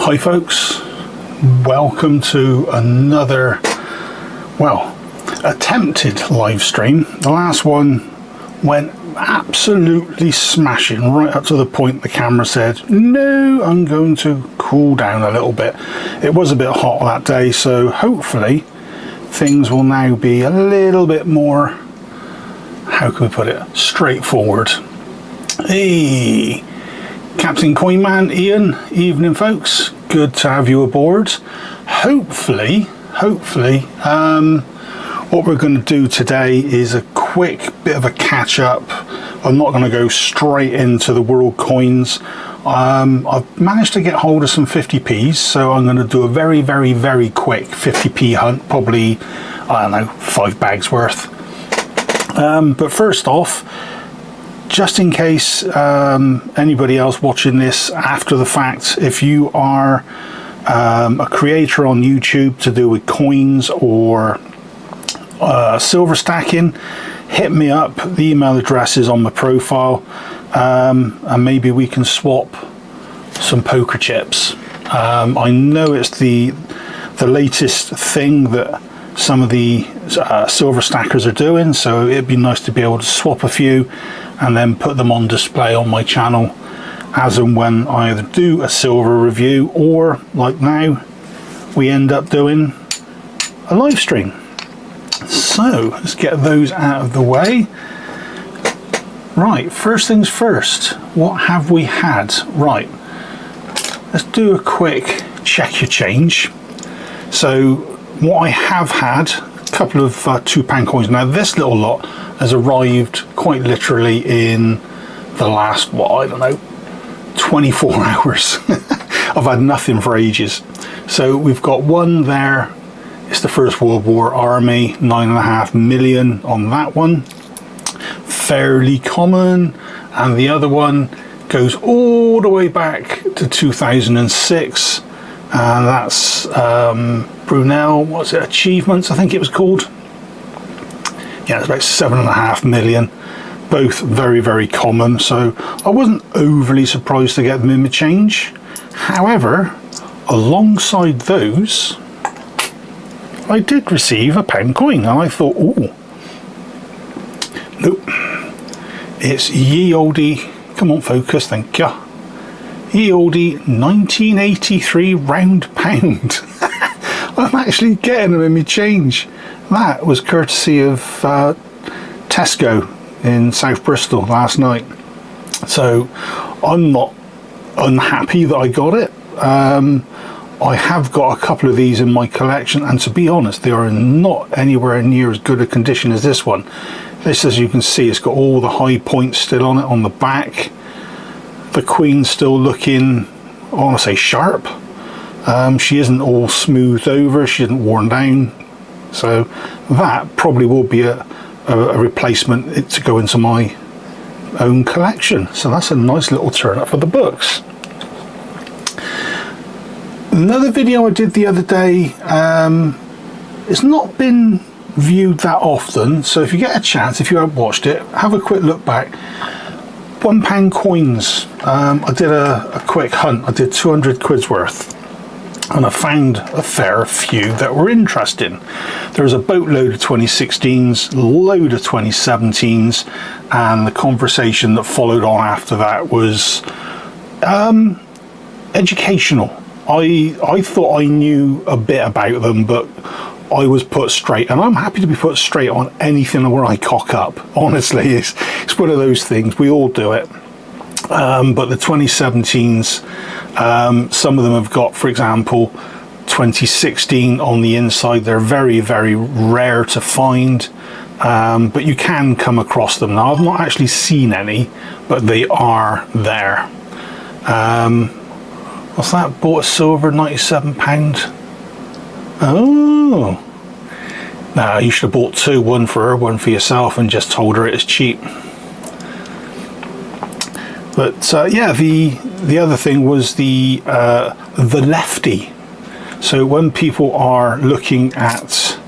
Hi folks, welcome to another, well, attempted live stream. The last one went absolutely smashing, right up to the point the camera said, no, I'm going to cool down a little bit. It was a bit hot that day, so hopefully things will now be a little bit more, how can we put it, straightforward. Hey, Captain Coinman Ian, evening folks, good to have you aboard. Hopefully, what we're going to do today is a quick bit of a catch up. I'm not going to go straight into the world coins. I've managed to get hold of some 50p's, so I'm going to do a very quick 50p hunt, probably, I don't know, 5 bags worth. But first off, just in case anybody else watching this after the fact, if you are a creator on YouTube to do with coins or silver stacking, hit me up. The email address is on my profile, and maybe we can swap some poker chips. I know it's the latest thing that some of the silver stackers are doing, so it'd be nice to be able to swap a few and then put them on display on my channel as and when I either do a silver review or, like now, we end up doing a live stream. So let's get those out of the way. Right, first things first, what have we had? Right, let's do a quick check your change. So what I have had, a couple of £2 coins. Now this little lot has arrived quite literally in the last, what, I don't know, 24 hours. I've had nothing for ages. So we've got one there, it's the First World War Army, 9.5 million on that one, fairly common. And the other one goes all the way back to 2006, and that's Brunel, what's it, Achievements I think it was called. Yeah, it's about 7.5 million, both very common, so I wasn't overly surprised to get them in the change. However, alongside those, I did receive a £1 coin, and I thought, oh, nope, it's ye olde, come on focus, thank you, ye olde 1983 round pound. I'm actually getting them in my change. That was courtesy of Tesco in South Bristol last night. So I'm not unhappy that I got it. I have got a couple of these in my collection, and to be honest, they are not anywhere near as good a condition as this one. This, as you can see, it's got all the high points still on it on the back. The Queen's still looking, I want to say, sharp. She isn't all smoothed over, she isn't worn down. So that probably will be a replacement to go into my own collection. So that's a nice little turn up for the books. Another video I did the other day, it's not been viewed that often, so if you get a chance, if you haven't watched it, have a quick look back. £1 coins. I did a quick hunt. I did 200 quid's worth, and I found a fair few that were interesting. There was a boatload of 2016s, load of 2017s, and the conversation that followed on after that was educational. I thought I knew a bit about them, but I was put straight, and I'm happy to be put straight on anything where I cock up. Honestly, it's one of those things, we all do it. But the 2017s, some of them have got, for example, 2016 on the inside. They're very rare to find, but you can come across them. Now I've not actually seen any, but they are there. What's that? Bought a silver, £97. Oh, nah, you should have bought two, one for her, one for yourself, and just told her it's cheap. But yeah, the other thing was the lefty. So when people are looking at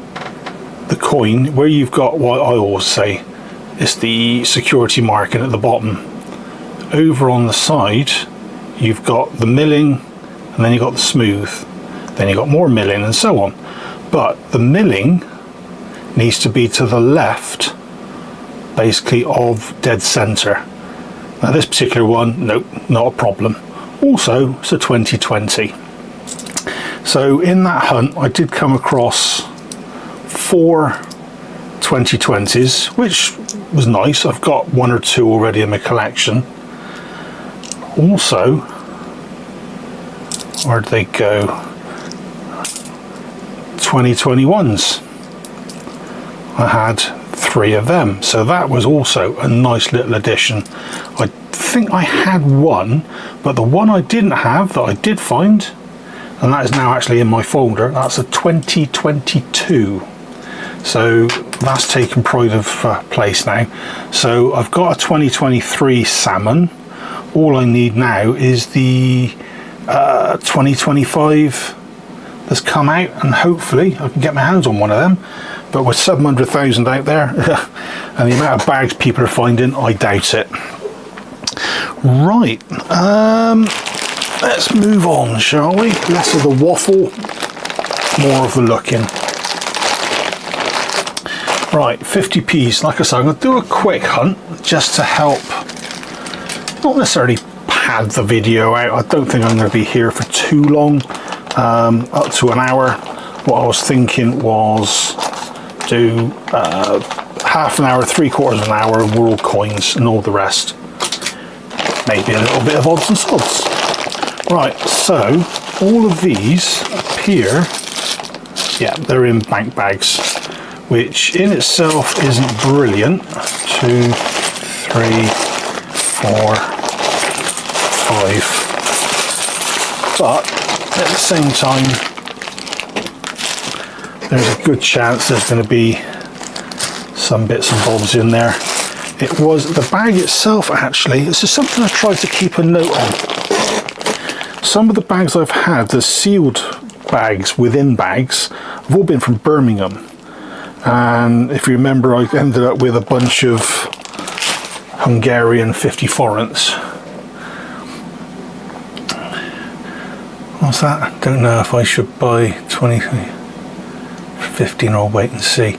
the coin, where you've got what I always say, it's the security marking at the bottom. Over on the side, you've got the milling and then you got the smooth, then you got more milling and so on. But the milling needs to be to the left, basically, of dead center. Now this particular one, nope, not a problem. Also, it's a 2020. So in that hunt, I did come across 4 2020s, which was nice. I've got 1 or 2 already in my collection. Also, where'd they go? 2021s. I had 3 of them, so that was also a nice little addition. I think I had 1, but the one I didn't have that I did find, and that is now actually in my folder, that's a 2022. So that's taken pride of place now. So I've got a 2023 salmon. All I need now is the 2025 that's come out, and hopefully I can get my hands on one of them. But with 700,000 out there and the amount of bags people are finding, I doubt it. Right, let's move on, shall we? Less of the waffle, more of the looking. Right, 50p's. Like I said, I'm going to do a quick hunt just to help, not necessarily pad the video out. I don't think I'm going to be here for too long, up to an hour. What I was thinking was do half an hour, 3/4 of an hour of world coins and all the rest. Maybe a little bit of odds and sods. Right, so all of these appear, yeah, they're in bank bags, which in itself isn't brilliant. 2, 3, 4, 5. But at the same time, there's a good chance there's going to be some bits and bobs in there. It was the bag itself, actually. This is something I tried to keep a note on. Some of the bags I've had, the sealed bags within bags, have all been from Birmingham. And if you remember, I ended up with a bunch of Hungarian 50 forints. What's that? I don't know if I should buy 20, 15 or wait and see.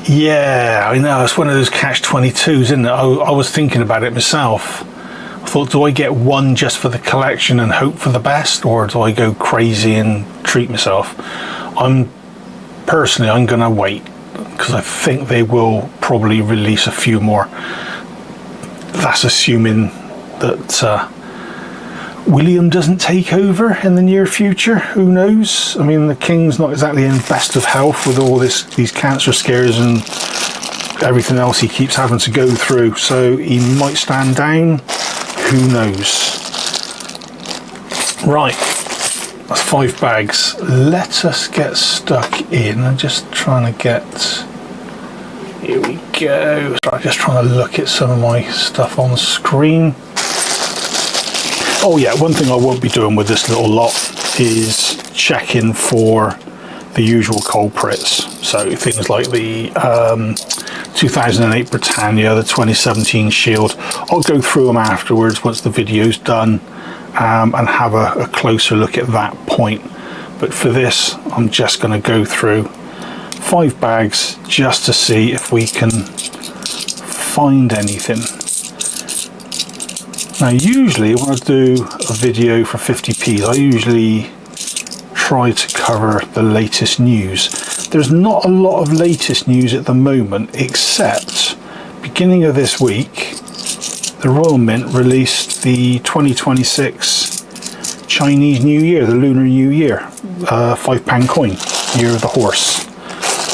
Yeah, I know, it's one of those catch-22s, isn't it? I was thinking about it myself. I thought, do I get one just for the collection and hope for the best, or do I go crazy and treat myself? Personally, I'm going to wait, because I think they will probably release a few more. That's assuming that William doesn't take over in the near future. Who knows? I mean, the King's not exactly in best of health with all these cancer scares and everything else he keeps having to go through, so he might stand down. Who knows? Right, that's 5 bags. Let us get stuck in. I'm just trying to get, here we go. I'm just trying to look at some of my stuff on screen. Oh yeah, one thing I won't be doing with this little lot is checking for the usual culprits. So things like the 2008 Britannia, the 2017 Shield. I'll go through them afterwards once the video's done and have a closer look at that point. But for this, I'm just going to go through 5 bags just to see if we can find anything. Now usually when I do a video for 50p's, I usually try to cover the latest news. There's not a lot of latest news at the moment, except beginning of this week the Royal Mint released the 2026 Chinese New Year, the Lunar New Year, £5 coin, Year of the Horse.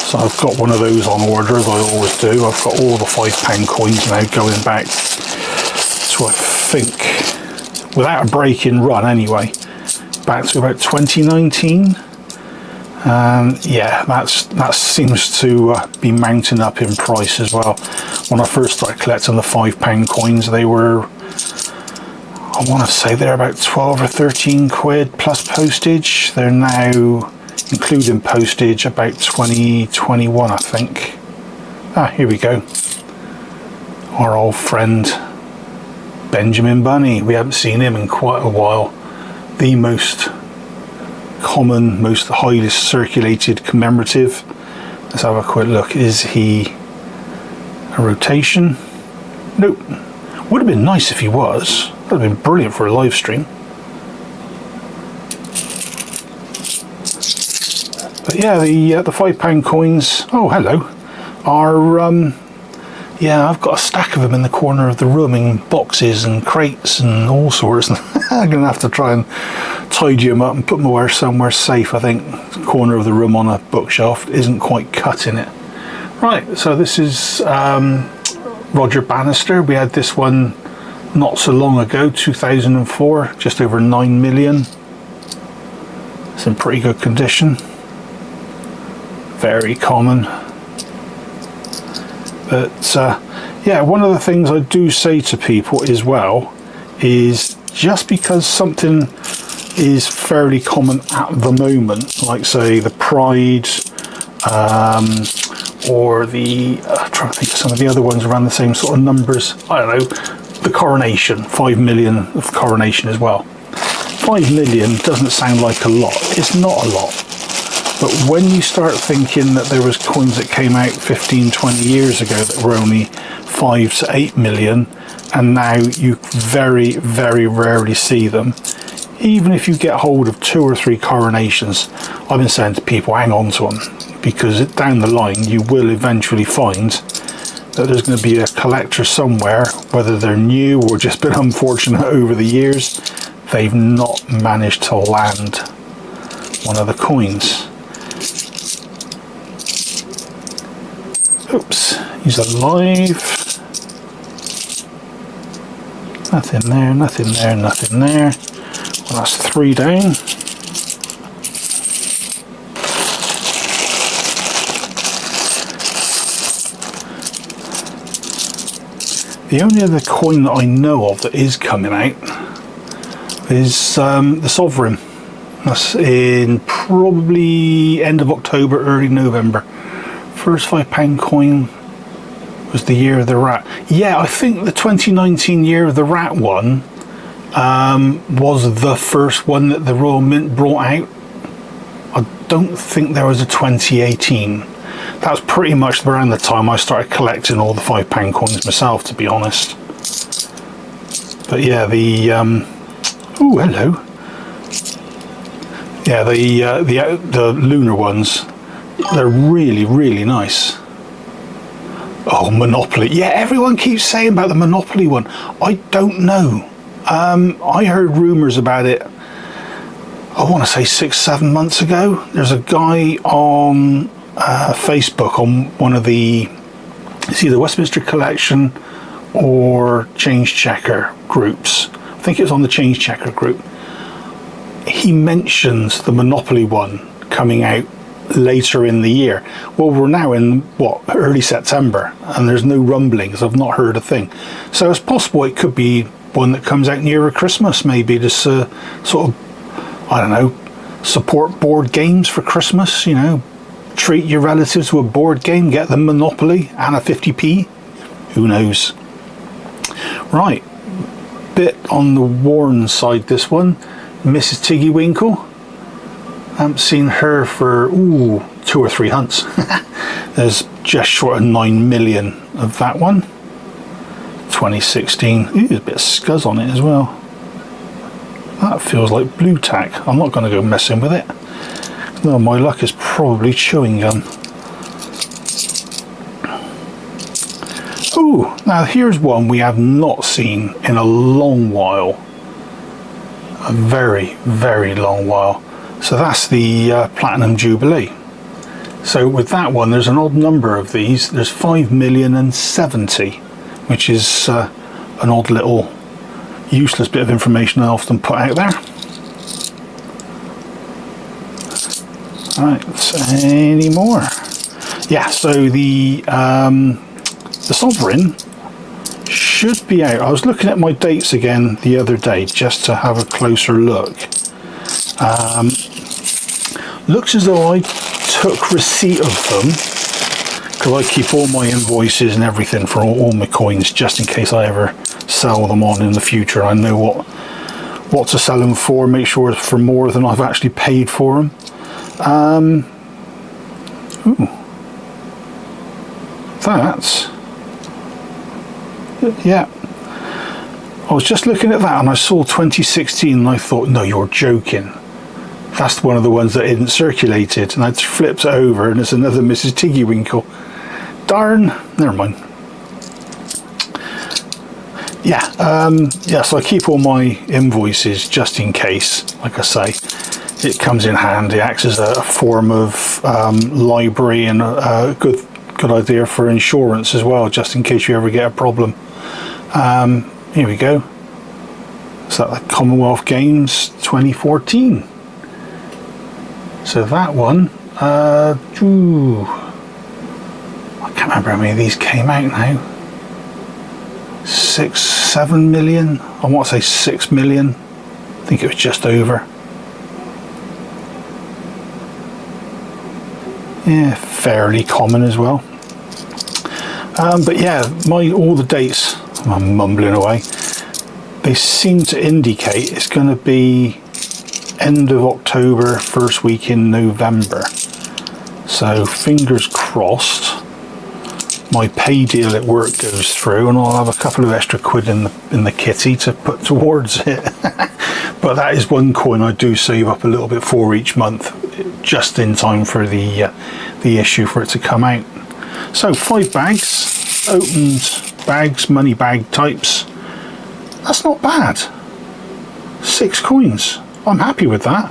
So I've got one of those on order, as I always do. I've got all the £5 coins now going back to, I think, without a break-in run anyway, back to about 2019. Yeah, that seems to be mounting up in price as well. When I first started collecting the £5 coins, they were, I want to say they're about 12 or 13 quid plus postage. They're now, including postage, about 2021, I think. Ah, here we go. Our old friend Benjamin Bunny. We haven't seen him in quite a while. The most common, most highly circulated commemorative. Let's have a quick look. Is he a rotation? Nope. Would have been nice if he was. Would have been brilliant for a live stream. But yeah, the £5 coins, oh hello, are yeah, I've got a stack of them in the corner of the room in boxes and crates and all sorts. I'm going to have to try and tidy them up and put them away somewhere safe. I think the corner of the room on a bookshelf isn't quite cutting it. Right, so this is Roger Bannister. We had this one not so long ago, 2004, just over 9 million. It's in pretty good condition. Very common. But yeah, one of the things I do say to people as well is just because something is fairly common at the moment, like say the Pride or the I'm trying to think of some of the other ones around the same sort of numbers, I don't know, the Coronation, 5 million of Coronation as well. 5 million doesn't sound like a lot, it's not a lot. But when you start thinking that there was coins that came out 15, 20 years ago that were only 5 to 8 million, and now you very, very rarely see them, even if you get hold of 2 or 3 Coronations, I've been saying to people, hang on to them, because down the line you will eventually find that there's going to be a collector somewhere, whether they're new or just been unfortunate over the years, they've not managed to land one of the coins. Oops, he's alive. Nothing there, nothing there, nothing there. Well, that's 3 down. The only other coin that I know of that is coming out is the Sovereign. That's in probably end of October, early November. First £5 coin was the Year of the Rat. Yeah, I think the 2019 Year of the Rat one was the first one that the Royal Mint brought out. I don't think there was a 2018. That was pretty much around the time I started collecting all the £5 coins myself, to be honest. But yeah, the oh hello. Yeah, the lunar ones. They're really, really nice. Oh, Monopoly. Yeah, everyone keeps saying about the Monopoly one. I don't know. I heard rumours about it, I want to say 6-7 months ago. There's a guy on Facebook on one of the, it's either Westminster Collection or Change Checker groups. I think it was on the Change Checker group. He mentions the Monopoly one coming out later in the year. Well, we're now in what, early September, and there's no rumblings. I've not heard a thing. So it's possible it could be one that comes out nearer Christmas, maybe to sort of, I don't know, support board games for Christmas. You know, treat your relatives to a board game, get them Monopoly and a 50p. Who knows? Right, bit on the worn side this one. Mrs. Tiggy Winkle. I haven't seen her for 2 or 3 hunts. There's just short of 9 million of that one. 2016. Ooh, there's a bit of scuzz on it as well. That feels like blue tack. I'm not going to go messing with it. No, my luck is probably chewing gum. Ooh, now here's one we have not seen in a long while. A very, very long while. So that's the Platinum Jubilee. So with that one, there's an odd number of these. There's 5,070,000, which is an odd little useless bit of information I often put out there. Right, so any more? Yeah, so the Sovereign should be out. I was looking at my dates again the other day just to have a closer look. Looks as though I took receipt of them, because I keep all my invoices and everything for all my coins just in case I ever sell them on in the future. I know what to sell them for, make sure it's for more than I've actually paid for them. Ooh, that's, yeah, I was just looking at that and I saw 2016 and I thought, no, you're joking. That's one of the ones that isn't circulated, and I flipped it over and it's another Mrs. Tiggywinkle. Darn, never mind. Yeah, so I keep all my invoices just in case. Like I say, it comes in handy, acts as a form of library and a good idea for insurance as well, just in case you ever get a problem. Here we go. Is that the Commonwealth Games 2014? So that one, I can't remember how many of these came out now. 6-7 million. I want to say 6 million. I think it was just over. Yeah, fairly common as well. But yeah, all the dates, I'm mumbling away, they seem to indicate it's going to be end of October, first week in November. So fingers crossed my pay deal at work goes through and I'll have a couple of extra quid in the kitty to put towards it. But that is one coin I do save up a little bit for each month, just in time for the issue for it to come out. So 5 bags, opened bags, money bag types. That's not bad. 6 coins. I'm happy with that.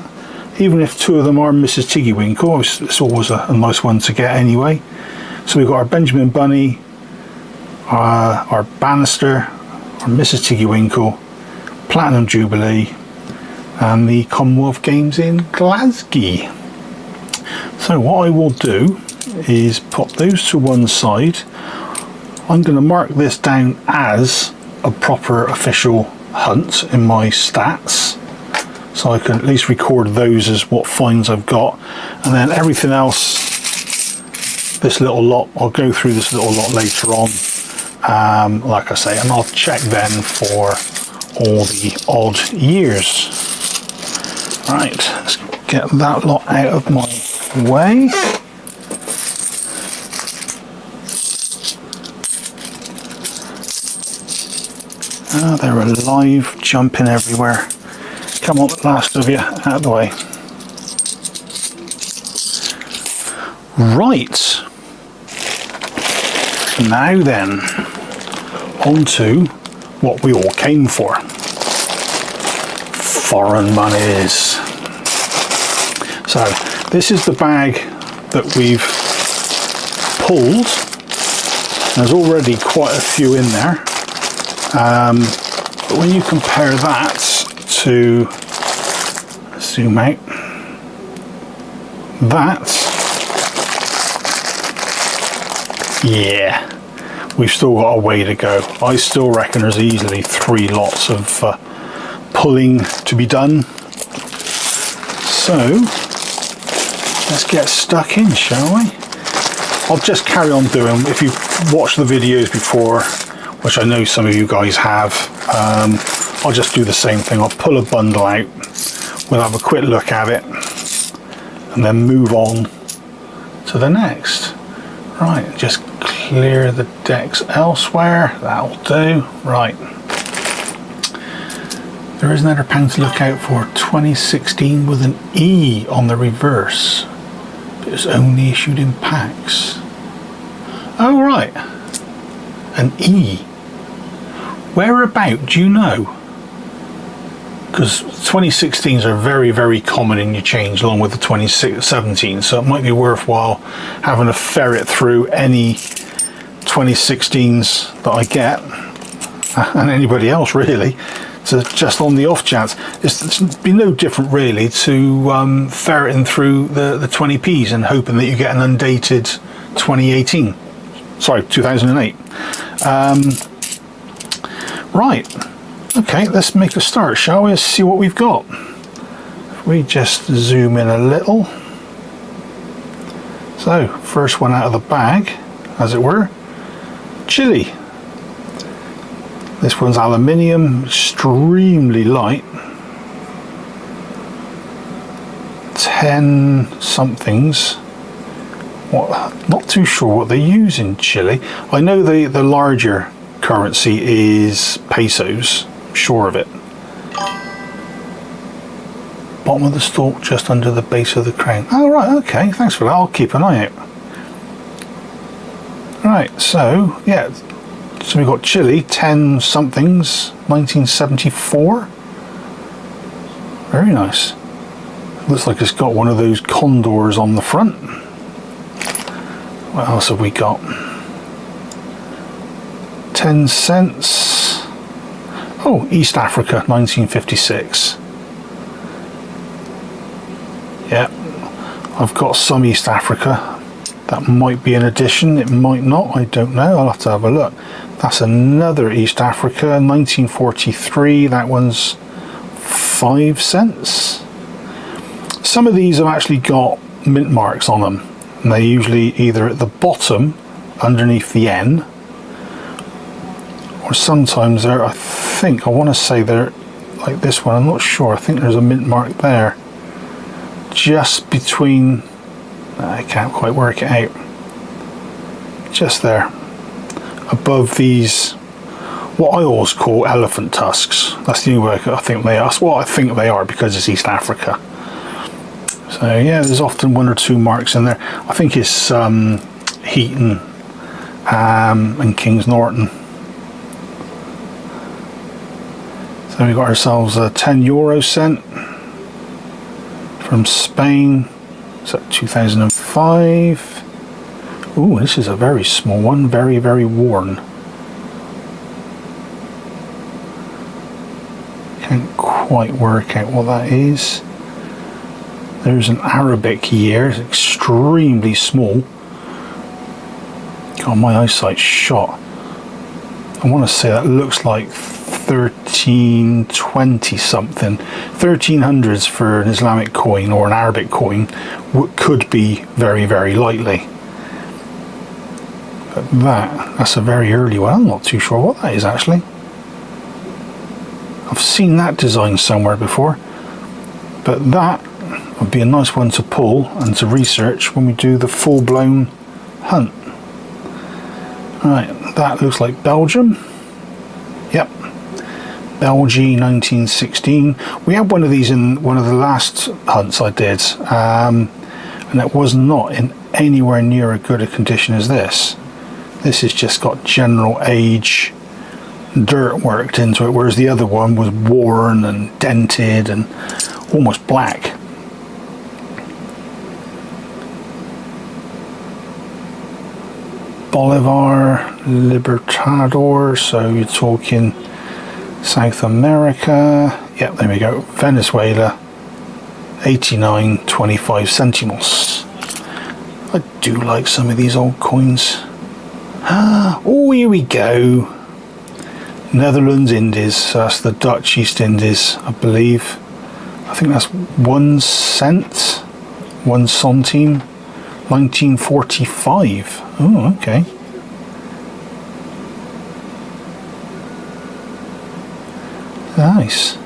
Even if 2 of them are Mrs. Tiggywinkle, it's always a nice one to get anyway. So we've got our Benjamin Bunny, our Bannister, our Mrs. Tiggywinkle, Platinum Jubilee, and the Commonwealth Games in Glasgow. So what I will do is pop those to one side. I'm going to mark this down as a proper official hunt in my stats, so I can at least record those as what finds I've got, and then everything else, this little lot, I'll go through this little lot later on, like I say, and I'll check then for all the odd years. Right, let's get that lot out of my way. Oh, they're alive, jumping everywhere. Come on, last of you, out of the way. Right. Now then, on to what we all came for. Foreign monies. So, this is the bag that we've pulled. There's already quite a few in there. But when you compare that to, zoom out, that, yeah, we've still got a way to go. I still reckon there's easily 3 lots of pulling to be done. So let's get stuck in, shall we? I'll just carry on doing, if you've watched the videos before, which I know some of you guys have, I'll just do the same thing. I'll pull a bundle out, we'll have a quick look at it, and then move on to the next. Right, just clear the decks elsewhere, that'll do. Right, there is another pound to look out for, 2016 with an E on the reverse, but it's only issued in packs. Oh right, an E. Whereabout, do you know? Because 2016s are very, very common in your change, along with the 2017, so it might be worthwhile having a ferret through any 2016s that I get, and anybody else really, to just on the off chance. It's be no different really to ferreting through the 20p's and hoping that you get an undated 2018. Sorry, 2008. Right, okay, let's make a start, shall we? Let's see what we've got. If we just zoom in a little. So, first one out of the bag, as it were, Chile. This one's aluminium, extremely light. 10 somethings. What? Not too sure what they use in Chile. I know the larger currency is pesos. I'm sure of it. Bottom of the stalk, just under the base of the crown. Oh right, okay. Thanks for that. I'll keep an eye out. Right. So yeah. So we've got Chile, 10 somethings, 1974. Very nice. Looks like it's got one of those condors on the front. What else have we got? 10 cents. Oh, East Africa, 1956. Yeah, I've got some East Africa. That might be an addition, it might not, I don't know. I'll have to have a look. That's another East Africa, 1943. That one's 5 cents. Some of these have actually got mint marks on them, and they're usually either at the bottom underneath the N, or sometimes they're, I want to say they're like this one, I'm not sure, I think there's a mint mark there just between, I can't quite work it out, just there above these, what I always call elephant tusks. That's the only way I think they are. That's what I think they are because it's East Africa. So yeah, there's often 1 or 2 marks in there. I think it's Heaton and Kings Norton. So we got ourselves a 10 euro cent from Spain. Is that 2005? Ooh, this is a very small one, very, very worn. Can't quite work out what that is. There's an Arabic year, it's extremely small. God, my eyesight's shot. I want to say that looks like 1320 something. 1300s for an Islamic coin or an Arabic coin could be very, very likely. But that's a very early one. I'm not too sure what that is actually. I've seen that design somewhere before, but that would be a nice one to pull and to research when we do the full-blown hunt. Right, that looks like Belgium. Yep, Belgium 1916. We had one of these in one of the last hunts I did, and it was not in anywhere near as good a condition as this. This has just got general age, dirt worked into it, whereas the other one was worn and dented and almost black. Bolivar, Libertador, so you're talking South America. Yep, there we go. Venezuela, 89, 25 centimos. I do like some of these old coins. Oh, here we go. Netherlands Indies, so that's the Dutch East Indies, I believe. I think that's 1 cent, 1 centime, 1945. Oh, okay. Nice.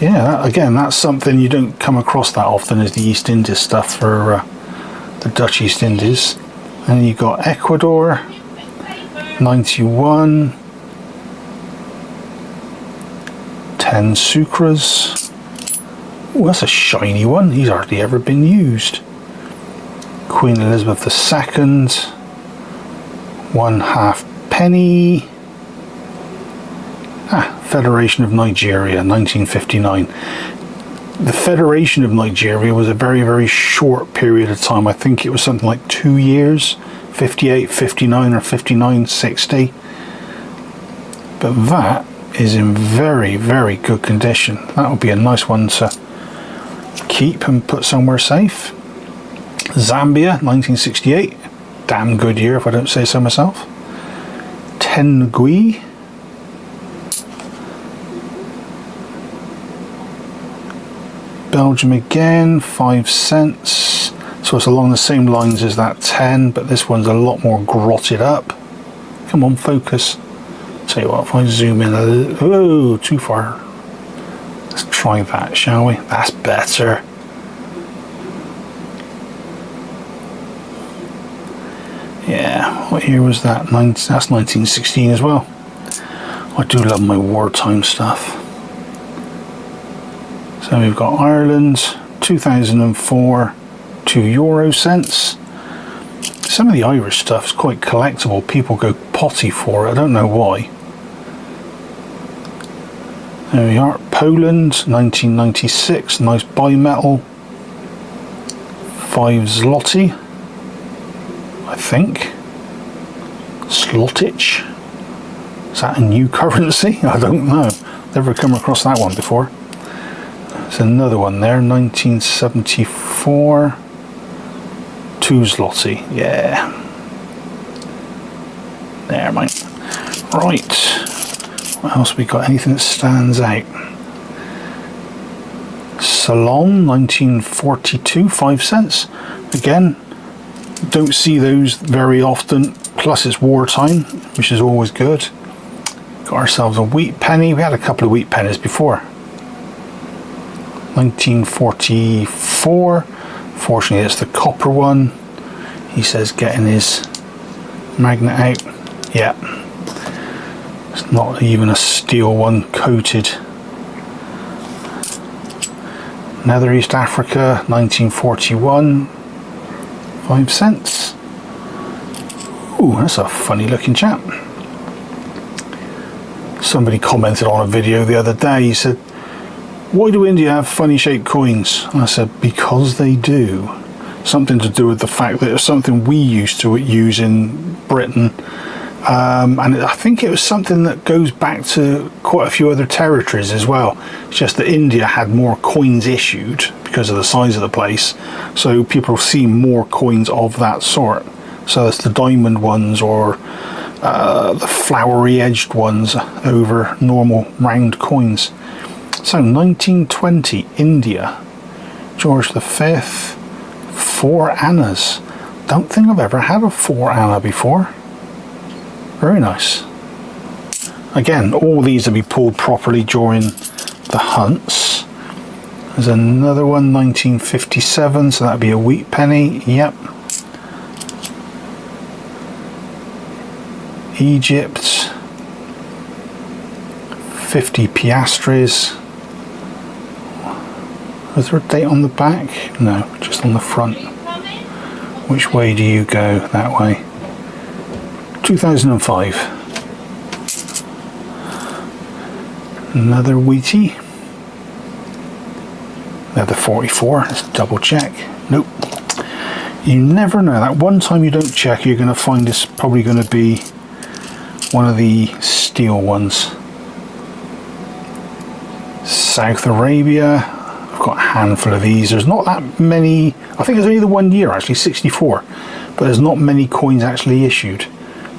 Yeah, again, that's something you don't come across that often, is the East Indies stuff for the Dutch East Indies. And you've got Ecuador, 91. 10 sucras. Oh, that's a shiny one. He's hardly ever been used. Queen Elizabeth II. 1/2 penny. Federation of Nigeria, 1959. The Federation of Nigeria was a very, very short period of time. I think it was something like 2 years, 58, 59 or 59, 60. But that is in very, very good condition. That would be a nice one to keep and put somewhere safe. Zambia, 1968. Damn good year if I don't say so myself. 10 ngui. Belgium again, 5 cents. So it's along the same lines as that 10, but this one's a lot more grotted up. Come on, focus. Tell you what, if I zoom in a little, oh, too far. Let's try that, shall we? That's better. What year was that? That's 1916 as well. I do love my wartime stuff. So we've got Ireland, 2004, 2 euro cents. Some of the Irish stuff is quite collectible. People go potty for it. I don't know why. There we are. Poland, 1996. Nice bimetal. 5 zloty, I think. Zlotich. Is that a new currency? I don't know. Never come across that one before. There's another one there, 1974. 2 zloty. Yeah. There, mate. Right. What else we got? Anything that stands out? Ceylon, 1942, 5 cents. Again, don't see those very often. Plus it's wartime, which is always good. Got ourselves a wheat penny. We had a couple of wheat pennies before. 1944. Fortunately, it's the copper one. He says getting his magnet out. Yeah. It's not even a steel one coated. Nether East Africa, 1941. 5 cents. Ooh, that's a funny looking chap. Somebody commented on a video the other day. He said, why do India have funny shaped coins? And I said, because they do. Something to do with the fact that it's something we used to use in Britain. And I think it was something that goes back to quite a few other territories as well. It's just that India had more coins issued because of the size of the place. So people see more coins of that sort. So it's the diamond ones or the flowery edged ones over normal round coins. So 1920, India, George V, 4 annas. Don't think I've ever had a 4 anna before. Very nice. Again, all these will be pulled properly during the hunts. There's another one, 1957, so that'd be a wheat penny. Yep. Egypt, 50 piastres. Is there a date on the back? No, just on the front. Which way do you go? That way. 2005. Another wheatie. Another 44. Let's double check. Nope. You never know. That one time you don't check, you're going to find it's probably going to be one of the steel ones. South Arabia. I've got a handful of these. There's not that many. I think it's only the 1 year actually, 64. But there's not many coins actually issued.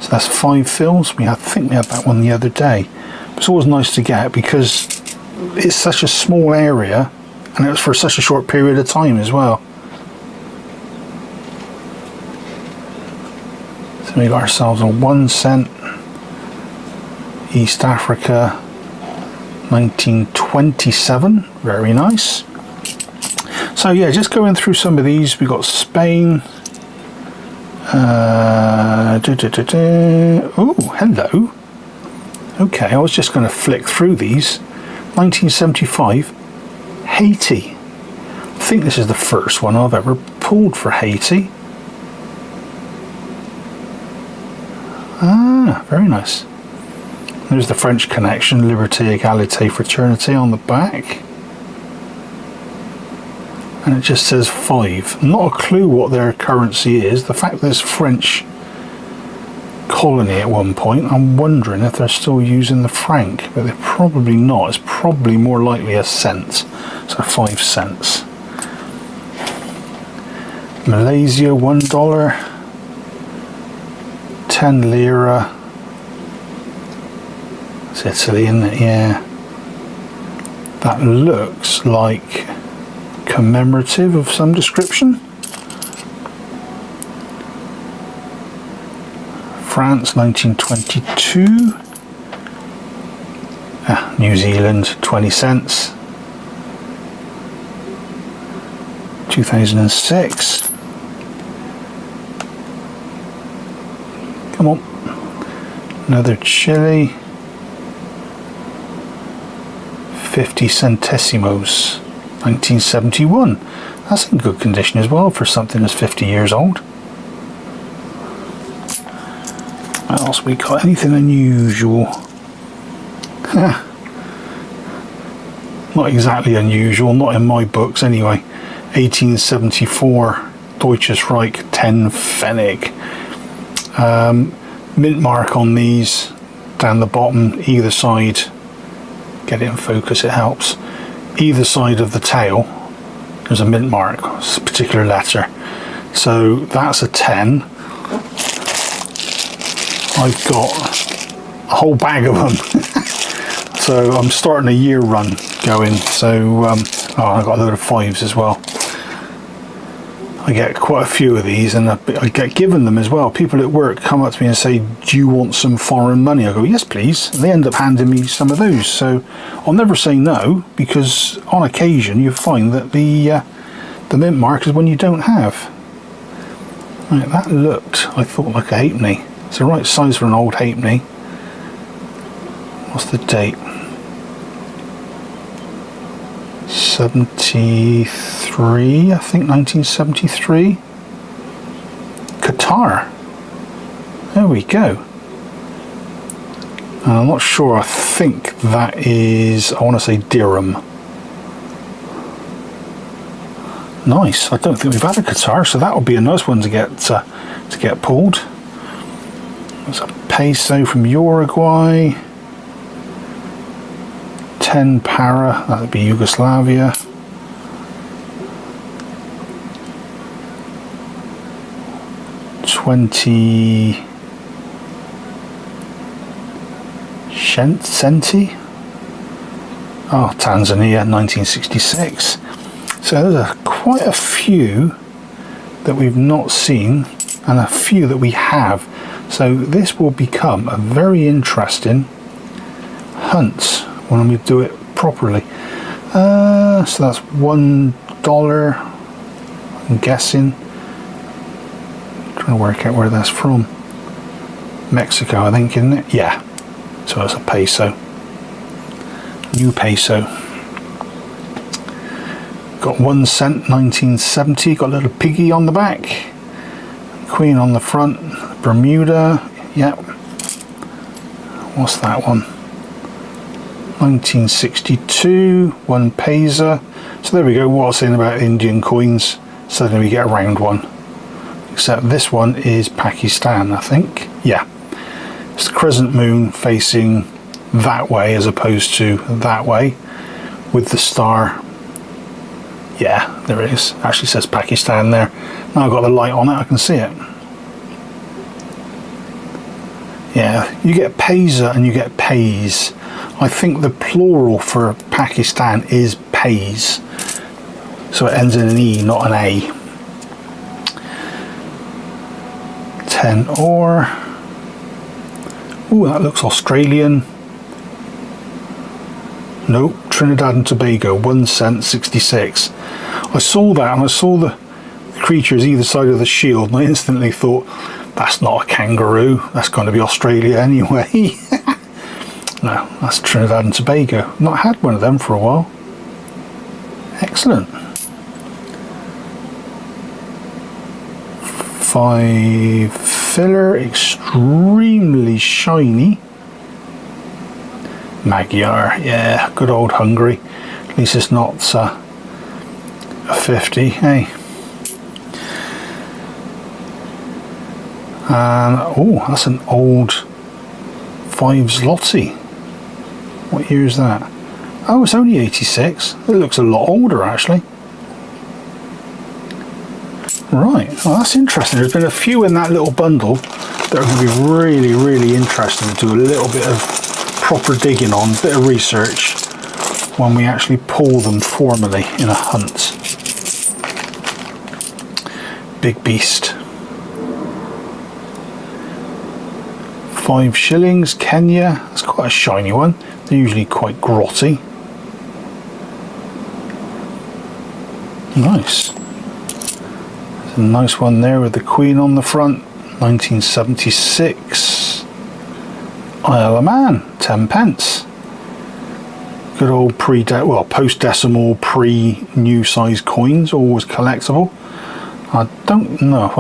So that's 5 fils. I think we had that one the other day. But it's always nice to get because it's such a small area and it was for such a short period of time as well. So we got ourselves a 1 cent. East Africa, 1927. Very nice. So yeah, just going through some of these. We got Spain. Oh, hello. Okay, I was just going to flick through these. 1975, Haiti. I think this is the first one I've ever pulled for Haiti. Ah, very nice. There's the French connection, Liberté, Égalité, Fraternité on the back. And it just says 5. Not a clue what their currency is. The fact that it's French colony at one point, I'm wondering if they're still using the franc, but they're probably not. It's probably more likely a cent, so 5 cents. Malaysia, $1. 10 lira. It's Italy, isn't it? Yeah. That looks like commemorative of some description. France, 1922. New Zealand, 20 cents. 2006. Come on. Another Chile. 50 centésimos. 1971. That's in good condition as well for something that's 50 years old. What else we got? Anything unusual? Not exactly unusual, not in my books anyway. 1874 Deutsches Reich 10 Pfennig. Mint mark on these down the bottom, either side. Get it in focus, it helps. Either side of the tail, there's a mint mark, it's a particular letter. So that's a 10. I've got a whole bag of them. So I'm starting a year run going. So I've got a load of 5s as well. I get quite a few of these, and I get given them as well. People at work come up to me and say, do you want some foreign money? I go, yes please. And they end up handing me some of those. So I'll never say no, because on occasion you find that the mint mark is one you don't have. Right, that looked, I thought, like a halfpenny. It's the right size for an old halfpenny. What's the date? 73, I think, 1973. Qatar. There we go. I'm not sure, I think that is, I want to say dirham. Nice. I don't think we've had a Qatar, so that would be a nice one to get pulled. There's a peso from Uruguay. 10 para, that would be Yugoslavia. $20 centi. Oh, Tanzania, 1966. So there's quite a few that we've not seen, and a few that we have. So this will become a very interesting hunt when we do it properly. So that's $1, I'm guessing. Trying to work out where that's from. Mexico, I think, isn't it? Yeah. So it's a peso. New peso. Got 1 cent, 1970. Got a little piggy on the back. Queen on the front. Bermuda. Yep. What's that one? 1962, 1 paisa. So there we go, what I was saying about Indian coins. Suddenly we get a round one. Except this one is Pakistan, I think. Yeah. It's the crescent moon facing that way as opposed to that way, with the star. Yeah, there it is. Actually says Pakistan there. Now I've got the light on it, I can see it. Yeah, you get paisa and you get pays. I think the plural for Pakistan is pays, so it ends in an E, not an A. 10 ore. Ooh, that looks Australian. Nope, Trinidad and Tobago, 1 cent, 66. I saw that, and I saw the creatures either side of the shield, and I instantly thought, that's not a kangaroo, that's going to be Australia anyway. No, that's Trinidad and Tobago. Not had one of them for a while. Excellent. 5 filler, extremely shiny. Magyar, yeah, good old Hungary. At least it's not a 50, hey. And oh, that's an old 5 zloty. What year is that? Oh, it's only 86. It looks a lot older actually. Right, well that's interesting. There's been a few in that little bundle that are going to be really, really interesting to do a little bit of proper digging on, a bit of research when we actually pull them formally in a hunt. Big beast. 5 shillings, Kenya. That's quite a shiny one. They're usually quite grotty. Nice. There's a nice one there with the Queen on the front. 1976. Isle of Man, 10 pence. Good old post-decimal, pre-new size coins, always collectible. I don't know if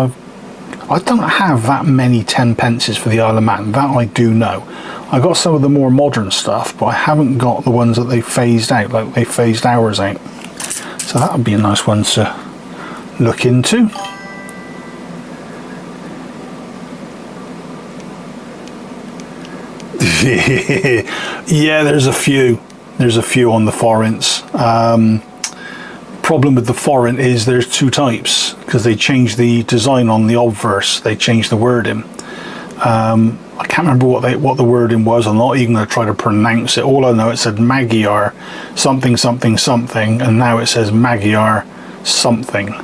I don't have that many 10 pences for the Isle of Man, that I do know. I got some of the more modern stuff, but I haven't got the ones that they phased out, like they phased ours out. So that would be a nice one to look into. Yeah, there's a few on the forints. Problem with the forint is there's two types, because they changed the design on the obverse, they changed the wording. I can't remember what the wording was. I'm not even going to try to pronounce it. All I know, it said Magyar something something something, and now it says Magyar something.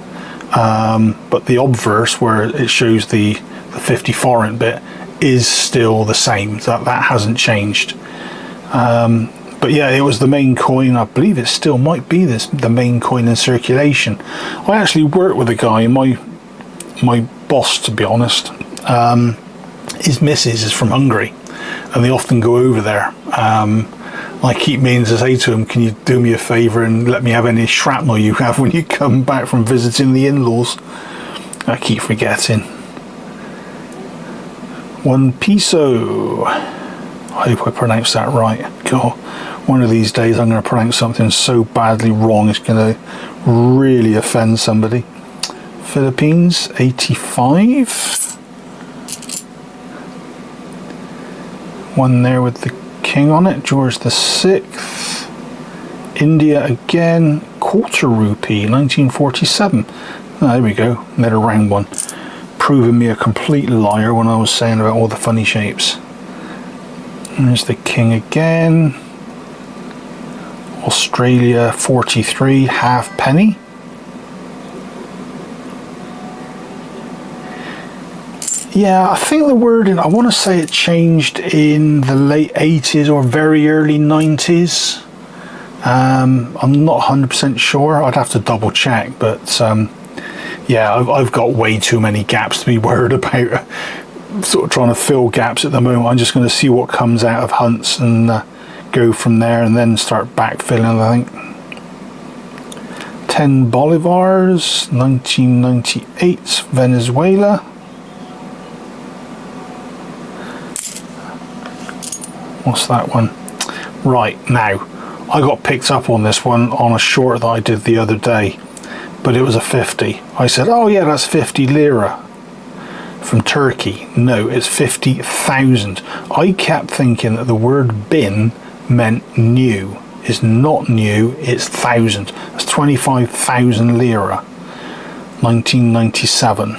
But the obverse, where it shows the 50 forint bit, is still the same. That hasn't changed. But yeah, it was the main coin. I believe it still might be the main coin in circulation. I actually worked with a guy, my boss, to be honest. His missus is from Hungary, and they often go over there. I keep meaning to say to him, can you do me a favour and let me have any shrapnel you have when you come back from visiting the in-laws? I keep forgetting. 1 peso. I hope I pronounced that right. God, one of these days I'm going to pronounce something so badly wrong it's going to really offend somebody. Philippines, 85. One there with the king on it, George the 6th. India again, quarter rupee, 1947. Oh, there we go, another round one. Proving me a complete liar when I was saying about all the funny shapes. And there's the king again. Australia 43, half penny. Yeah, I think the wording, I want to say it changed in the late 80s or very early 90s. I'm not 100% sure. I'd have to double check, but yeah, I've got way too many gaps to be worried about. Sort of trying to fill gaps at the moment. I'm just going to see what comes out of hunts and go from there, and then start backfilling, I think. 10 bolivars, 1998, Venezuela. What's that one? Right, now, I got picked up on this one on a short that I did the other day, but it was a 50. I said, oh yeah, that's 50 lira. From Turkey. No, it's 50,000. I kept thinking that the word bin meant new. It's not new, it's thousand. That's 25,000 lira. 1997.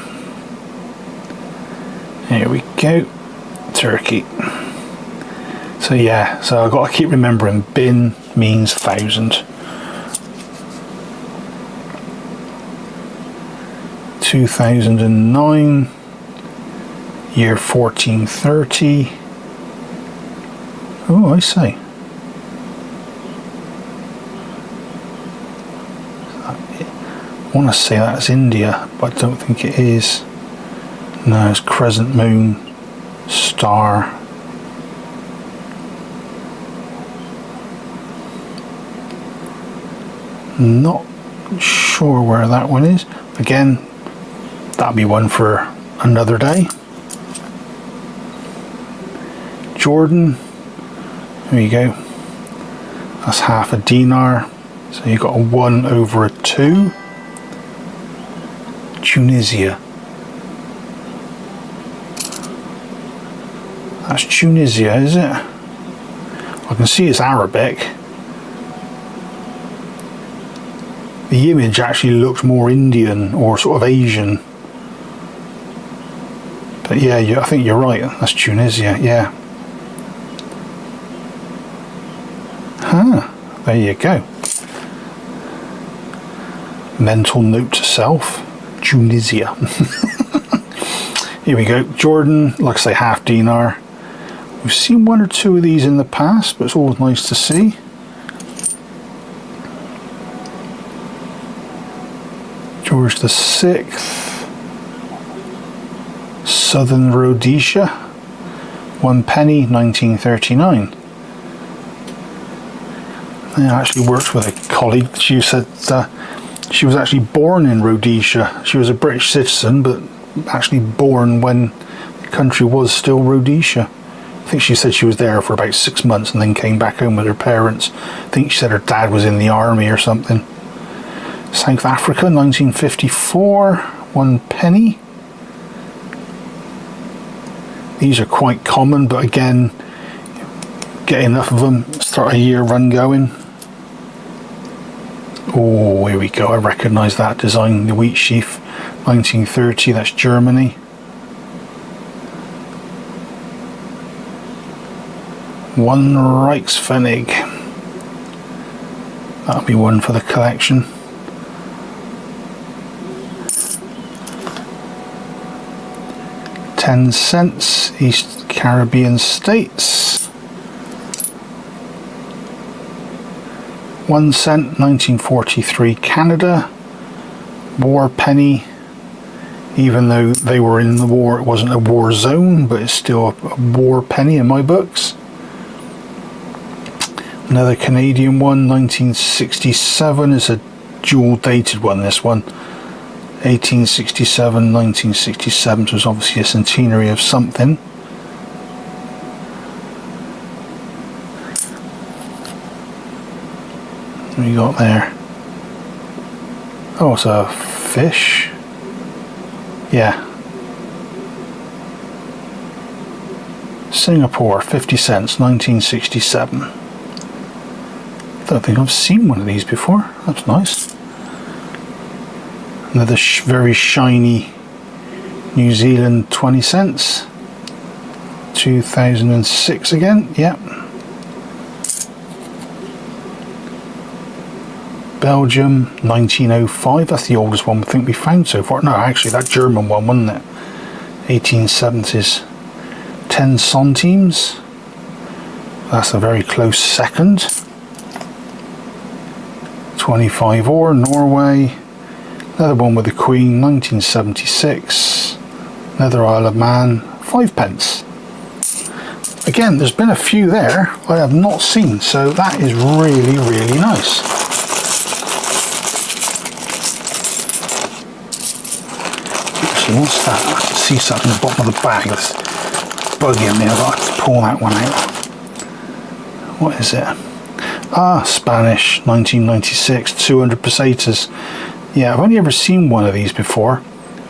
Here we go. Turkey. So yeah, so I've got to keep remembering bin means thousand. 2009. Year 1430. Oh, I see. I want to say that's India, but I don't think it is. No, it's crescent moon, star. Not sure where that one is. Again, that'll be one for another day. Jordan, there you go, that's half a dinar, so you've got a 1 over a 2. Tunisia, that's Tunisia, is it? I can see it's Arabic. The image actually looks more Indian or sort of Asian, but yeah, I think you're right, that's Tunisia, yeah. There you go. Mental note to self, Tunisia. Here we go. Jordan, like I say, half dinar. We've seen one or two of these in the past, but it's always nice to see. George the 6th. Southern Rhodesia, 1 penny, 1939. I actually worked with a colleague. She said she was actually born in Rhodesia. She was a British citizen, but actually born when the country was still Rhodesia. I think she said she was there for about 6 months and then came back home with her parents. I think she said her dad was in the army or something. South Africa, 1954, 1 penny. These are quite common, but again, get enough of them, start a year run going. Oh, here we go, I recognise that design, the wheat sheaf, 1930, that's Germany. One Reichspfennig. That'll be one for the collection. $0.10, East Caribbean states. 1 cent, 1943, Canada. War penny. Even though they were in the war, it wasn't a war zone, but it's still a war penny in my books. Another Canadian one, 1967, is a dual dated one, this one. 1867, 1967, so it's obviously a centenary of something. What have you got there? Oh, it's a fish. Yeah. Singapore, 50 cents, 1967. Don't think I've seen one of these before. That's nice. Another very shiny New Zealand 20 cents. 2006 again. Yep. Belgium, 1905. That's the oldest one I think we found so far. No, actually that German one, wasn't it? 1870s. 10 centimes. That's a very close second. 25 ore, Norway. Another one with the Queen, 1976. Another Isle of Man, 5 pence. Again, there's been a few there I have not seen, so that is really, really nice. Actually, what's that? I can see something at the bottom of the bag that's bugging me. I've got to pull that one out. What is it? Ah, Spanish, 1996, 200 pesetas. Yeah, I've only ever seen one of these before,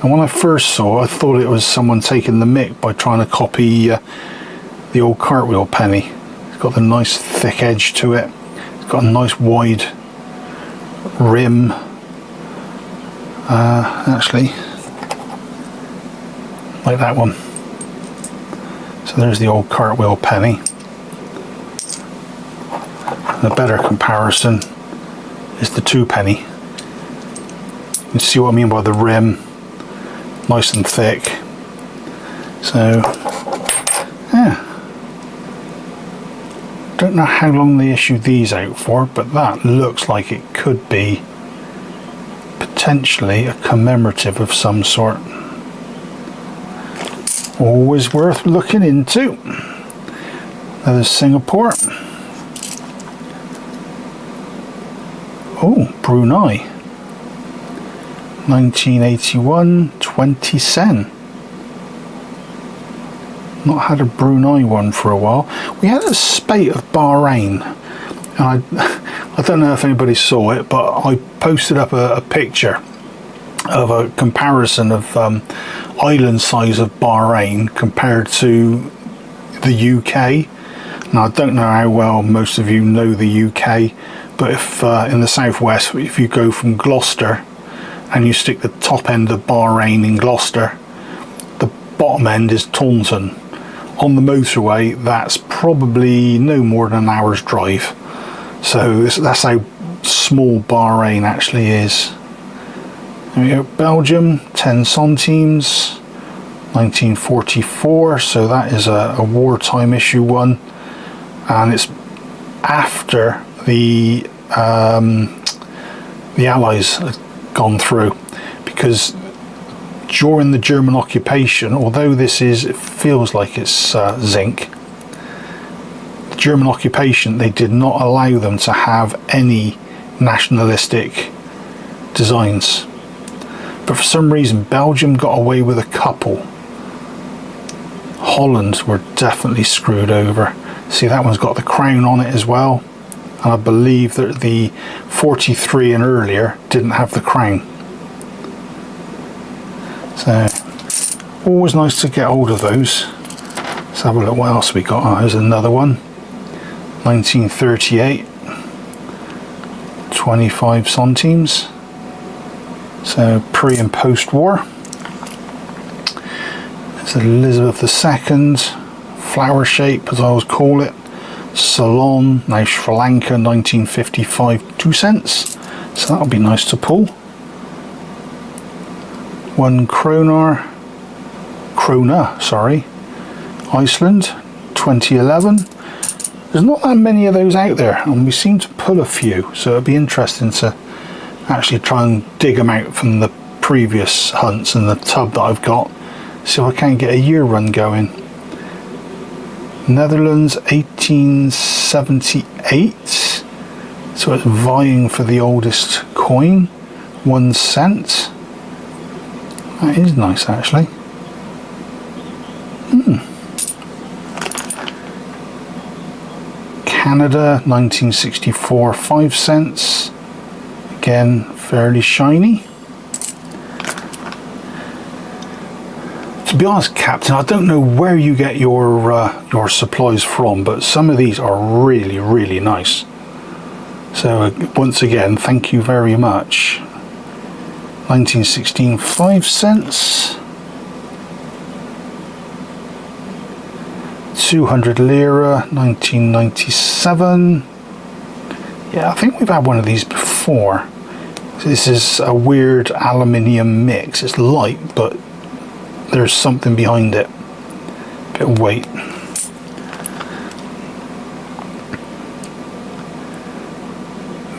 and when I first saw it, I thought it was someone taking the mick by trying to copy the old cartwheel penny. It's got the nice thick edge to it. It's got a nice wide rim. Actually, like that one. So there's the old cartwheel penny. And a better comparison is the 2 penny. You can see what I mean by the rim, nice and thick. So, yeah. Don't know how long they issued these out for, but that looks like it could be potentially a commemorative of some sort. Always worth looking into. Another Singapore. Oh, Brunei. 1981, 20 sen. Not had a Brunei one for a while. We had a spate of Bahrain, and I don't know if anybody saw it, but I posted up a picture of a comparison of island size of Bahrain compared to the UK. Now, I don't know how well most of you know the UK, but if in the southwest, if you go from Gloucester and you stick the top end of Bahrain in Gloucester, the bottom end is Taunton. On the motorway, that's probably no more than an hour's drive. So that's how small Bahrain actually is. There we go, Belgium, 10 centimes, 1944, so that is a wartime issue one, and it's after the Allies had gone through, because during the German occupation, although it feels like it's zinc, the German occupation, they did not allow them to have any nationalistic designs. But for some reason, Belgium got away with a couple. Holland were definitely screwed over. See, that one's got the crown on it as well. And I believe that the 43 and earlier didn't have the crown. So, always nice to get hold of those. Let's have a look what else we got. Oh, there's another one. 1938. 25 centimes. So, pre and post war. There's Elizabeth II. Flower shape, as I always call it. Ceylon, now Sri Lanka, 1955, 2 cents. So that'll be nice to pull. 1 krona, sorry. Iceland, 2011. There's not that many of those out there, and we seem to pull a few, so it'll be interesting to actually try and dig them out from the previous hunts and the tub that I've got, so I can get a year run going. Netherlands, 1878, so it's vying for the oldest coin. 1 cent. That is nice, actually. Canada, 1964, 5 cents. Again, fairly shiny. To be honest, Captain, I don't know where you get your supplies from, but some of these are really, really nice. So once again, thank you very much. 1916, 5 cents. 200 lira, 1997. Yeah, I think we've had one of these before. This is a weird aluminium mix. It's light, but there's something behind it. Bit of weight.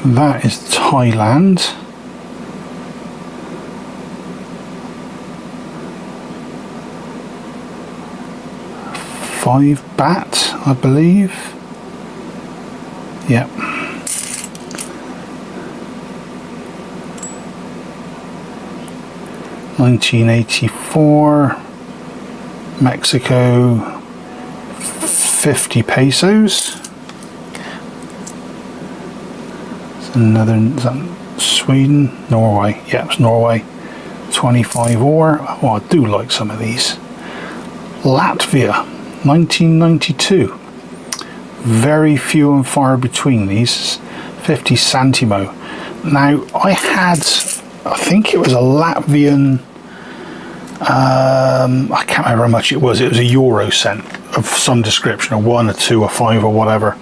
That is Thailand. £5 baht, I believe. Yep. $1984, Mexico, 50 pesos. It's another, is that Sweden? Norway, yeah, it's Norway. 25 ore. Oh, I do like some of these. Latvia, 1992. Very few and far between these. 50 centimo. Now, I think it was a Latvian, I can't remember how much it was a euro cent of some description, a 1, a 2, a 5 or whatever.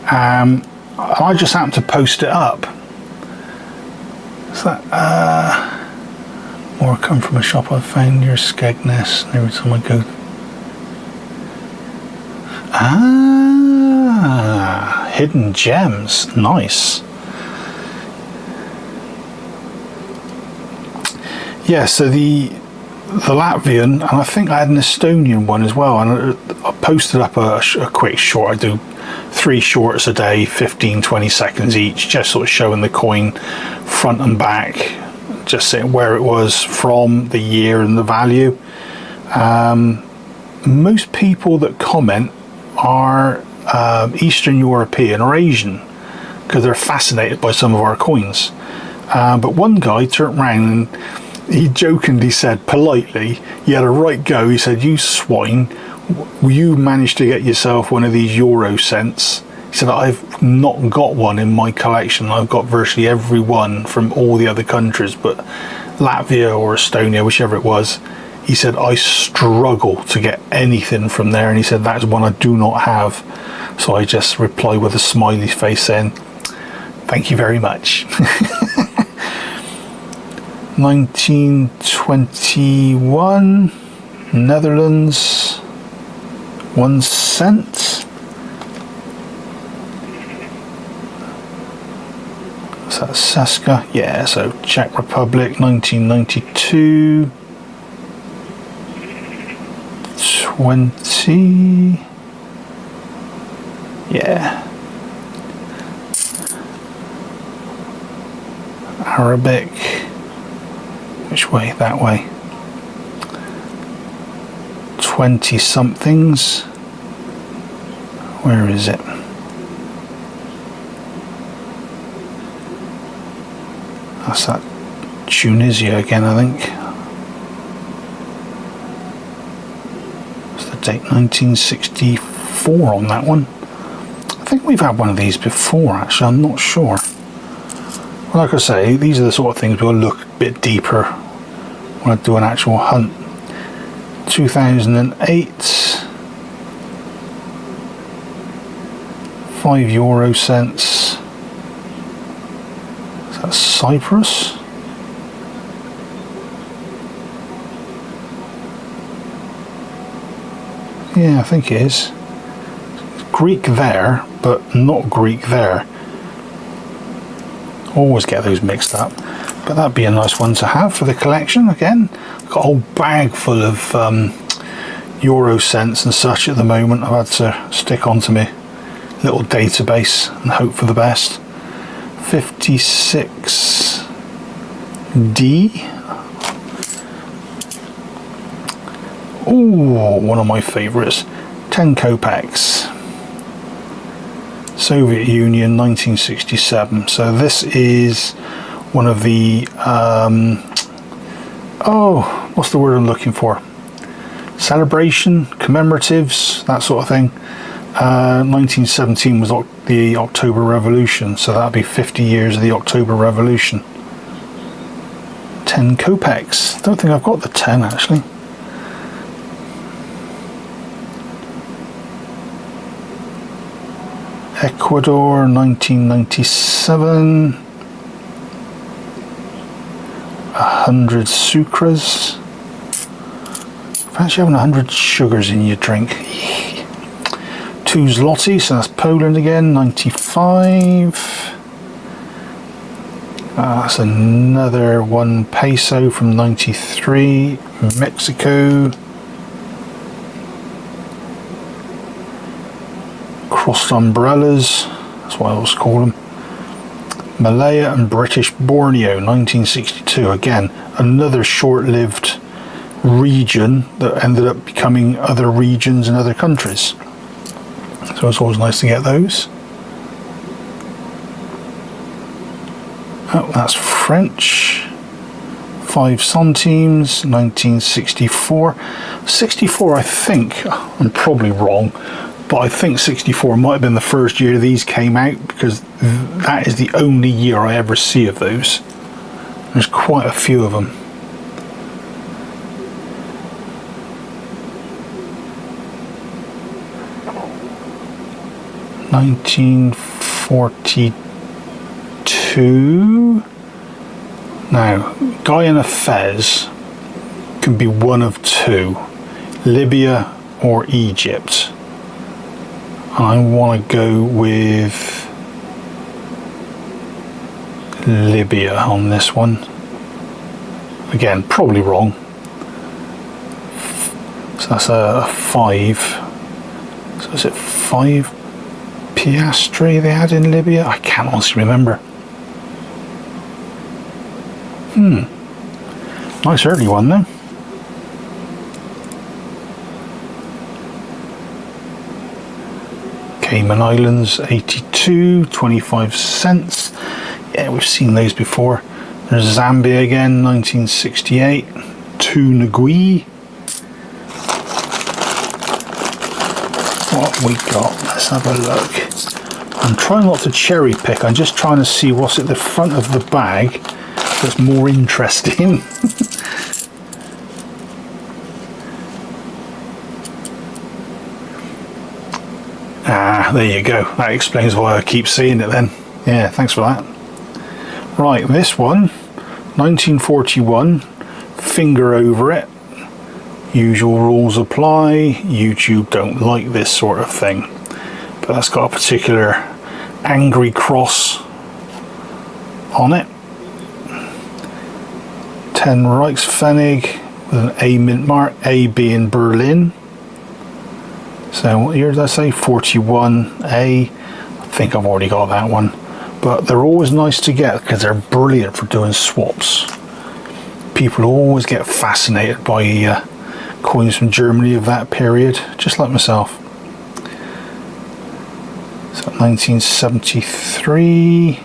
I just happened to post it up. Is that, more come from a shop I found near Skegness, every time I go. Ah, hidden gems, nice. Yeah, so the Latvian, and I think I had an Estonian one as well, and I posted up a quick short. I do 3 shorts a day, 15-20 seconds each, just sort of showing the coin front and back, just saying where it was from, the year and the value. Most people that comment are Eastern European or Asian, because they're fascinated by some of our coins. But one guy turned around and he jokingly said, politely, he had a right go, he said, "You swine, you managed to get yourself one of these euro cents." He said, "I've not got one in my collection. I've got virtually every one from all the other countries, but Latvia or Estonia, whichever it was." He said, "I struggle to get anything from there," and he said, "That's one I do not have." So I just replied with a smiley face saying, "Thank you very much." 1921, Netherlands, 1 cent. Is that Saska? Yeah, so Czech Republic, 1992. 20. Yeah. Arabic. Which way? That way. 20 somethings. Where is it? That's that Tunisia again, I think. What's the date? 1964 on that one. I think we've had one of these before, actually. I'm not sure. Well, like I say, these are the sort of things we'll look a bit deeper when I do an actual hunt. 2008. €5 cents. Is that Cyprus? Yeah, I think it is. Greek there, but not Greek there. Always get those mixed up. But that'd be a nice one to have for the collection. Again, I've got a whole bag full of Euro cents and such at the moment. I've had to stick onto my little database and hope for the best. 56D. Oh, one of my favorites. 10 kopecks. Soviet Union, 1967. So this is one of the what's the word I'm looking for? Celebration, commemoratives, that sort of thing. 1917 was the October Revolution, so that'd be 50 years of the October Revolution. 10 kopecks. Don't think I've got the 10 actually. Ecuador, 1997. 100 sucres. Fancy having 100 sugars in your drink. 2 zloty, so that's Poland again, 95. That's another 1 peso from 93. Mexico. Crossed umbrellas, that's what I always call them. Malaya and British Borneo, 1962. Again, another short-lived region that ended up becoming other regions in other countries. So it's always nice to get those. Oh, that's French. 5 centimes, 1964. 64, I think, I'm probably wrong, but I think 64 might have been the first year these came out, because that is the only year I ever see of those. There's quite a few of them. $1942. Now, guy in a fez can be one of two: Libya or Egypt. I want to go with Libya on this one. Again, probably wrong. So that's a 5. So is it 5 piastre they had in Libya? I can't honestly remember. Nice early one though. Cayman Islands, 82, 25 cents. Yeah, we've seen those before. There's Zambia again, 1968. 2 Ngui. What we got? Let's have a look. I'm trying not to cherry pick. I'm just trying to see what's at the front of the bag that's more interesting. Ah, there you go. That explains why I keep seeing it then. Yeah, thanks for that. Right, this one, 1941, finger over it. Usual rules apply. YouTube don't like this sort of thing. But that's got a particular angry cross on it. 10 Reichspfennig with an A mint mark, A being Berlin. So what year did I say? 41A. I think I've already got that one. But they're always nice to get because they're brilliant for doing swaps. People always get fascinated by coins from Germany of that period, just like myself. So 1973.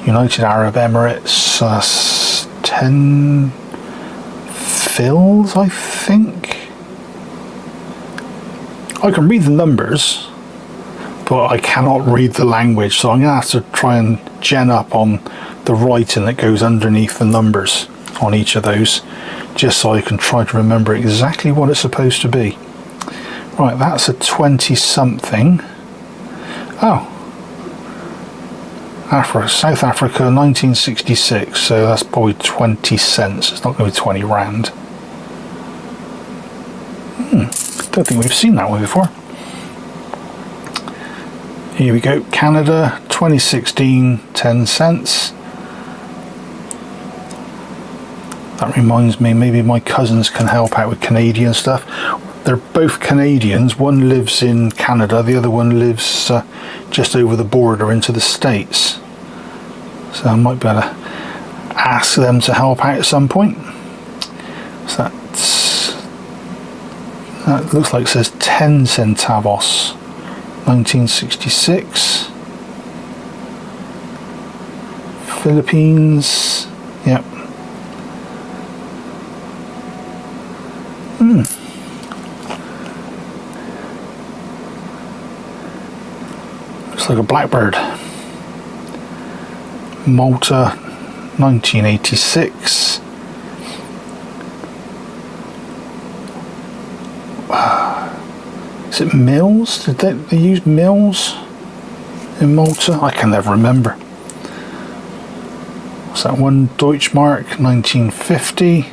United Arab Emirates, 10 fils, I think. I can read the numbers, but I cannot read the language, so I'm going to have to try and gen up on the writing that goes underneath the numbers on each of those, just so I can try to remember exactly what it's supposed to be. Right, that's a 20 something. Oh, South Africa 1966, so that's probably 20 cents. It's not going to be 20 rand. Don't think we've seen that one before. Here we go, Canada 2016, 10 cents. That reminds me, maybe my cousins can help out with Canadian stuff. They're both Canadians. One lives in Canada, the other one lives just over the border into the States. So I might be able to ask them to help out at some point. So that looks like it says 10 centavos, 1966. Philippines, yep. Looks like a blackbird. Malta, 1986. Is it mils? Did they use mils in Malta? I can never remember. What's that one? Deutschmark, 1950.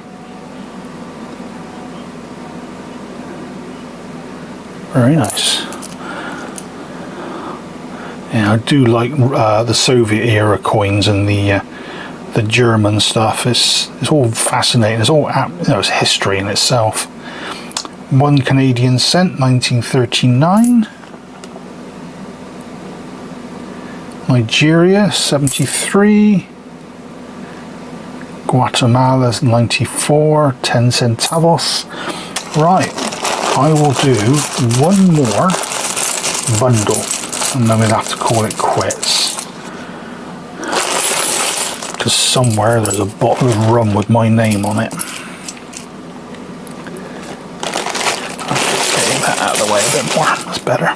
Very nice. Yeah, I do like the Soviet era coins and the German stuff. It's all fascinating. It's all, you know, it's history in itself. 1 Canadian cent, 1939. Nigeria, 73. Guatemala, 94, 10 centavos. Right, I will do one more bundle and then we'll have to call it quits. Because somewhere there's a bottle of rum with my name on it. Getting that out of the way a bit more, that's better.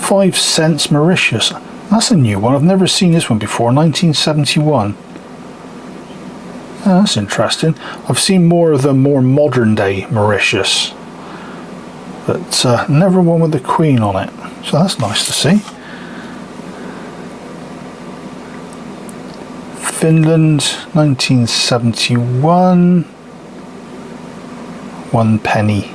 5 cents Mauritius. That's a new one, I've never seen this one before, 1971. Oh, that's interesting. I've seen more of the more modern day Mauritius, but never one with the Queen on it, so that's nice to see. Finland, 1971, 1 penny.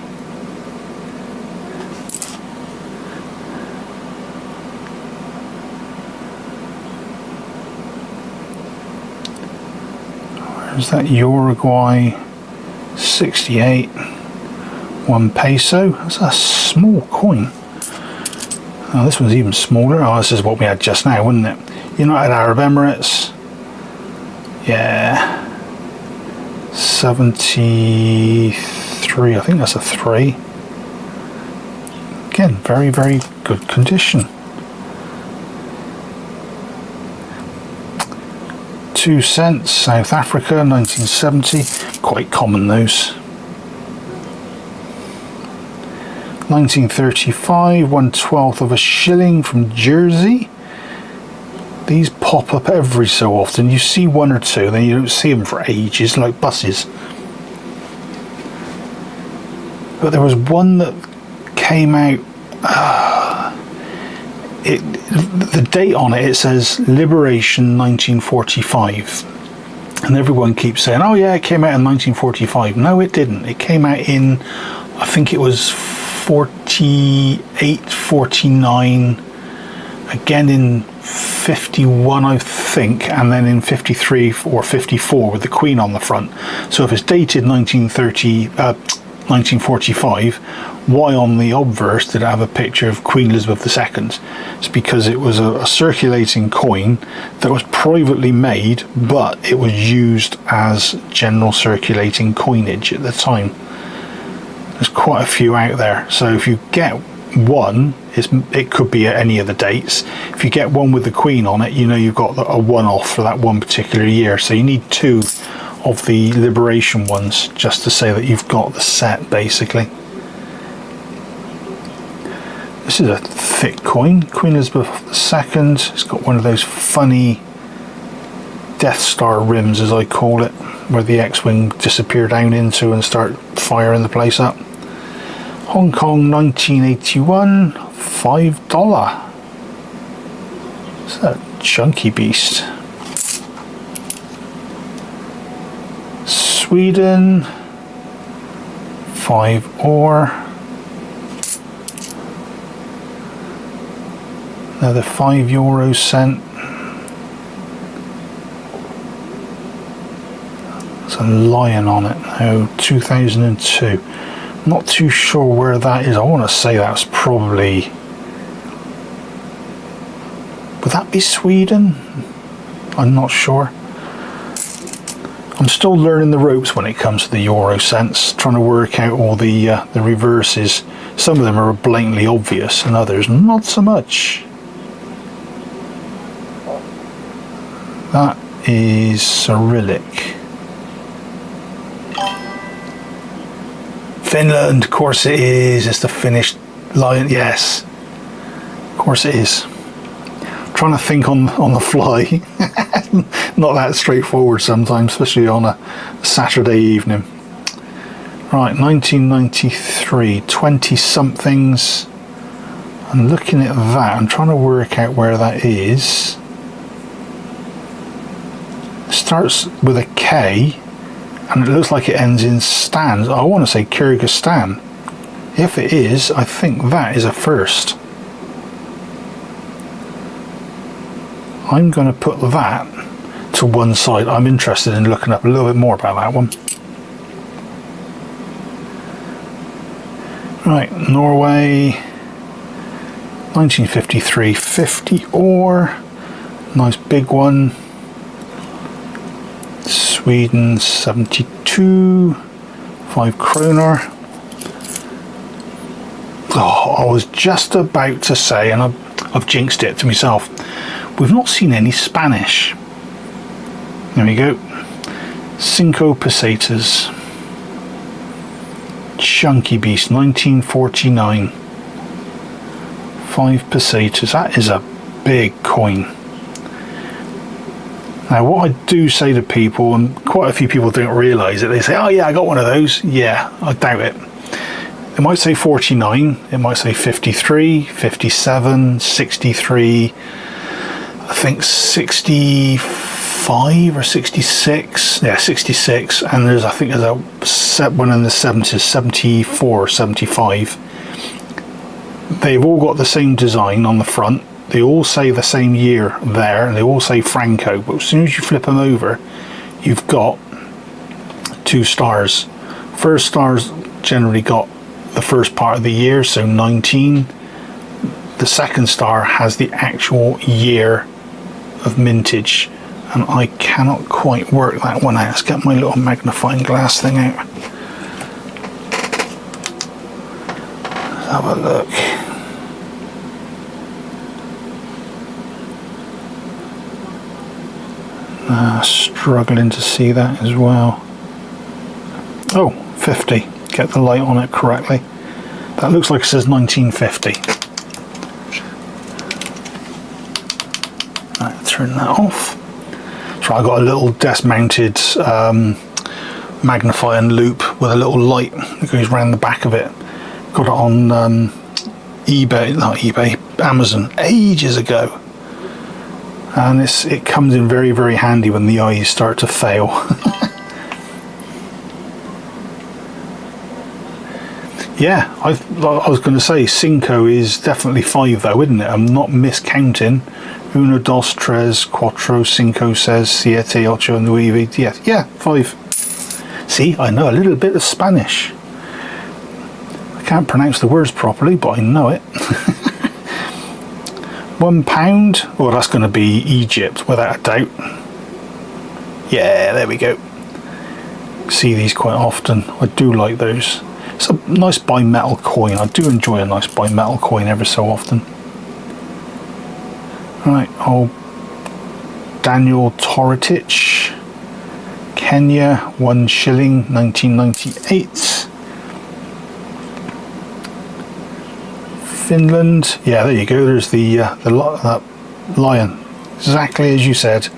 Where's that? Uruguay, 68, 1 peso. That's a small coin. Oh, this one's even smaller. Oh, this is what we had just now, wasn't it? United Arab Emirates. Yeah. 73, I think that's a 3. Again, very, very good condition. 2 cents, South Africa, 1970. Quite common, those. 1935, 1/12 of a shilling from Jersey. These pop up every so often. You see one or two, then you don't see them for ages, like buses. But there was one that came out, the date on it, it says Liberation 1945. And everyone keeps saying, oh yeah, it came out in 1945. No, it didn't. It came out in, I think it was 48, 49, again in 51, I think, and then in 53 or 54 with the Queen on the front. So if it's dated 1945, why on the obverse did it have a picture of Queen Elizabeth II? It's because it was a circulating coin that was privately made, but it was used as general circulating coinage at the time. There's quite a few out there, so if you get one, it could be at any of the dates. If you get one with the Queen on it, you know you've got a one-off for that one particular year, so you need two of the Liberation ones just to say that you've got the set, basically. This is a thick coin, Queen Elizabeth II. It's got one of those funny Death Star rims, as I call it, where the X-Wing disappear down into and start firing the place up. Hong Kong 1981, $5. It's a chunky beast. Sweden, 5 ore. Another €5 cent. There's a lion on it now, 2002. Not too sure where that is. I want to say that's probably... Would that be Sweden? I'm not sure. I'm still learning the ropes when it comes to the euro cents, trying to work out all the reverses. Some of them are blatantly obvious and others not so much. That is Cyrillic. Finland, of course it is. It's the Finnish lion, yes. Of course it is. I'm trying to think on the fly. Not that straightforward sometimes, especially on a Saturday evening. Right, 1993, 20-somethings. I'm looking at that. I'm trying to work out where that is. It starts with a K. And it looks like it ends in Stan. I want to say Kyrgyzstan. If it is, I think that is a first. I'm going to put that to one side. I'm interested in looking up a little bit more about that one. Right, Norway, 1953, 50 ore. Nice big one. Sweden 72, 5 kroner. Oh, I was just about to say, and I've jinxed it to myself, we've not seen any Spanish. There we go. 5 pesetas. Chunky beast, 1949. 5 pesetas. That is a big coin. Now what I do say to people, and quite a few people don't realise it, they say, oh yeah, I got one of those. Yeah, I doubt it. It might say 49, it might say 53, 57, 63, I think 65 or 66, yeah, 66, and there's, I think there's a one in the 70s, 74 or 75. They've all got the same design on the front. They all say the same year there, and they all say Franco, but as soon as you flip them over, you've got 2 stars. First star's generally got the first part of the year, so 19. The second star has the actual year of mintage, and I cannot quite work that one out. Let's get my little magnifying glass thing out. Let's have a look. Struggling to see that as well. Oh, 50. Get the light on it correctly. That looks like it says 1950. Right, turn that off. So I got a little desk-mounted magnifying loop with a little light that goes around the back of it. Got it on Amazon ages ago. And it comes in very, very handy when the eyes start to fail. Yeah, I was going to say Cinco is definitely 5 though, isn't it? I'm not miscounting. Uno, dos, tres, cuatro, cinco, seis, siete, ocho, nueve, diez. Yeah, 5. See, I know a little bit of Spanish. I can't pronounce the words properly, but I know it. £1. Oh, that's going to be Egypt, without a doubt. Yeah, there we go. See these quite often. I do like those. It's a nice bimetal coin. I do enjoy a nice bimetal coin ever so often. Right, oh, Daniel Toritich, Kenya, 1 shilling, 1998. Finland, yeah, there you go. There's that lion, exactly as you said.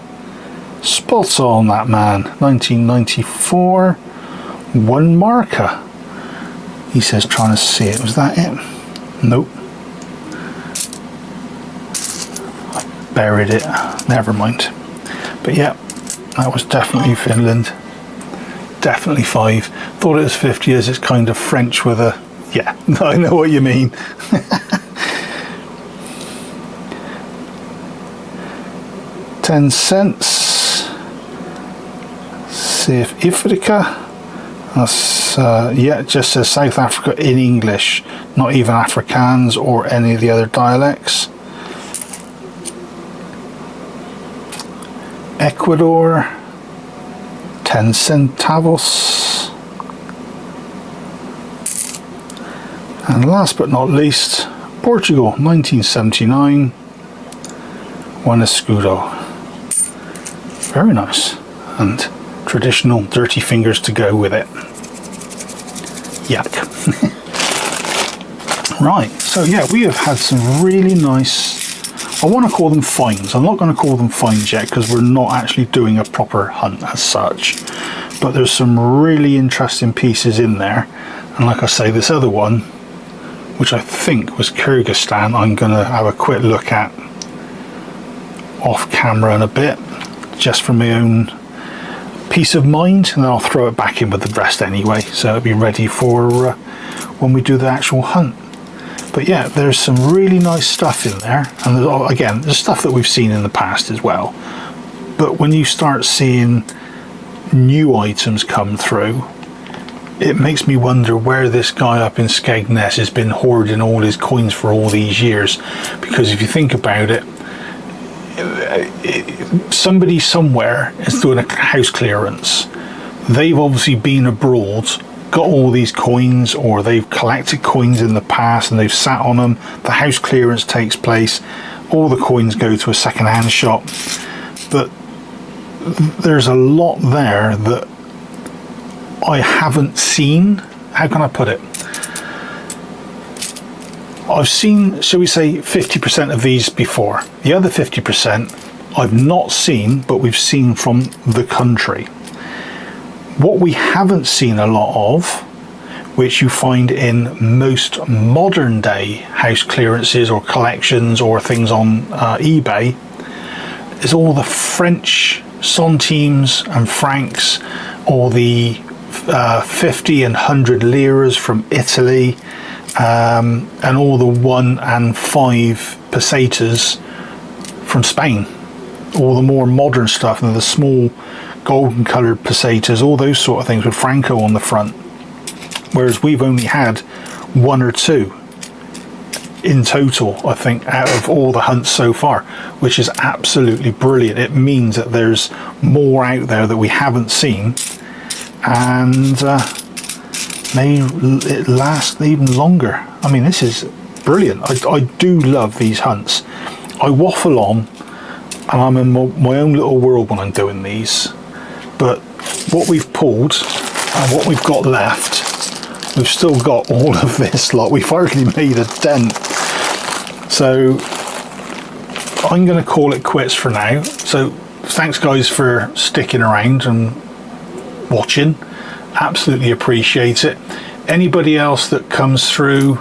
Spot on that man. 1994. 1 marker. He says trying to see it. Was that it? Nope. I buried it. Never mind. But yeah, that was definitely Finland. Definitely 5. Thought it was 50 as it's kind of French with a... Yeah, I know what you mean. $0.10. See if Ifrica. That's yeah, it just says South Africa in English, not even Afrikaans or any of the other dialects. Ecuador, 10 centavos. And last but not least, Portugal, 1979, 1 escudo. Very nice, and traditional dirty fingers to go with it. Yuck. Right, so yeah, we have had some really nice, I want to call them finds. I'm not going to call them finds yet because we're not actually doing a proper hunt as such, but there's some really interesting pieces in there. And like I say, this other one, which I think was Kyrgyzstan, I'm going to have a quick look at off camera in a bit, just for my own peace of mind, and then I'll throw it back in with the rest anyway, so it'll be ready for when we do the actual hunt. But yeah, there's some really nice stuff in there, and there's, again, there's stuff that we've seen in the past as well, but when you start seeing new items come through, it makes me wonder where this guy up in Skegness has been hoarding all his coins for all these years. Because if you think about it, somebody somewhere is doing a house clearance. They've obviously been abroad, got all these coins, or they've collected coins in the past and they've sat on them. The house clearance takes place, all the coins go to a second-hand shop, but there's a lot there that I haven't seen. How can I put it? I've seen, shall we say, 50% of these before. The other 50% I've not seen, but we've seen from the country. What we haven't seen a lot of, which you find in most modern day house clearances or collections or things on eBay, is all the French centimes and francs, or the 50 and 100 liras from Italy, and all the 1 and 5 pesetas from Spain. All the more modern stuff, and the small golden coloured pesetas, all those sort of things with Franco on the front. Whereas we've only had 1 or 2 in total, I think, out of all the hunts so far, which is absolutely brilliant. It means that there's more out there that we haven't seen, and may it last even longer. I mean, this is brilliant. I do love these hunts. I waffle on, and I'm in my own little world when I'm doing these, but what we've pulled and what we've got left, we've still got all of this lot. We've hardly made a dent. So I'm going to call it quits for now. So thanks guys for sticking around and watching. Absolutely appreciate it. Anybody else that comes through,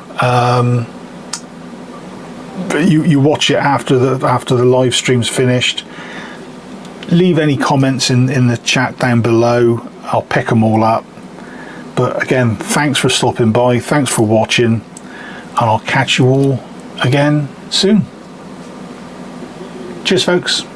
you watch it after the live stream's finished, leave any comments in the chat down below. I'll pick them all up. But again, thanks for stopping by, thanks for watching, and I'll catch you all again soon. Cheers folks.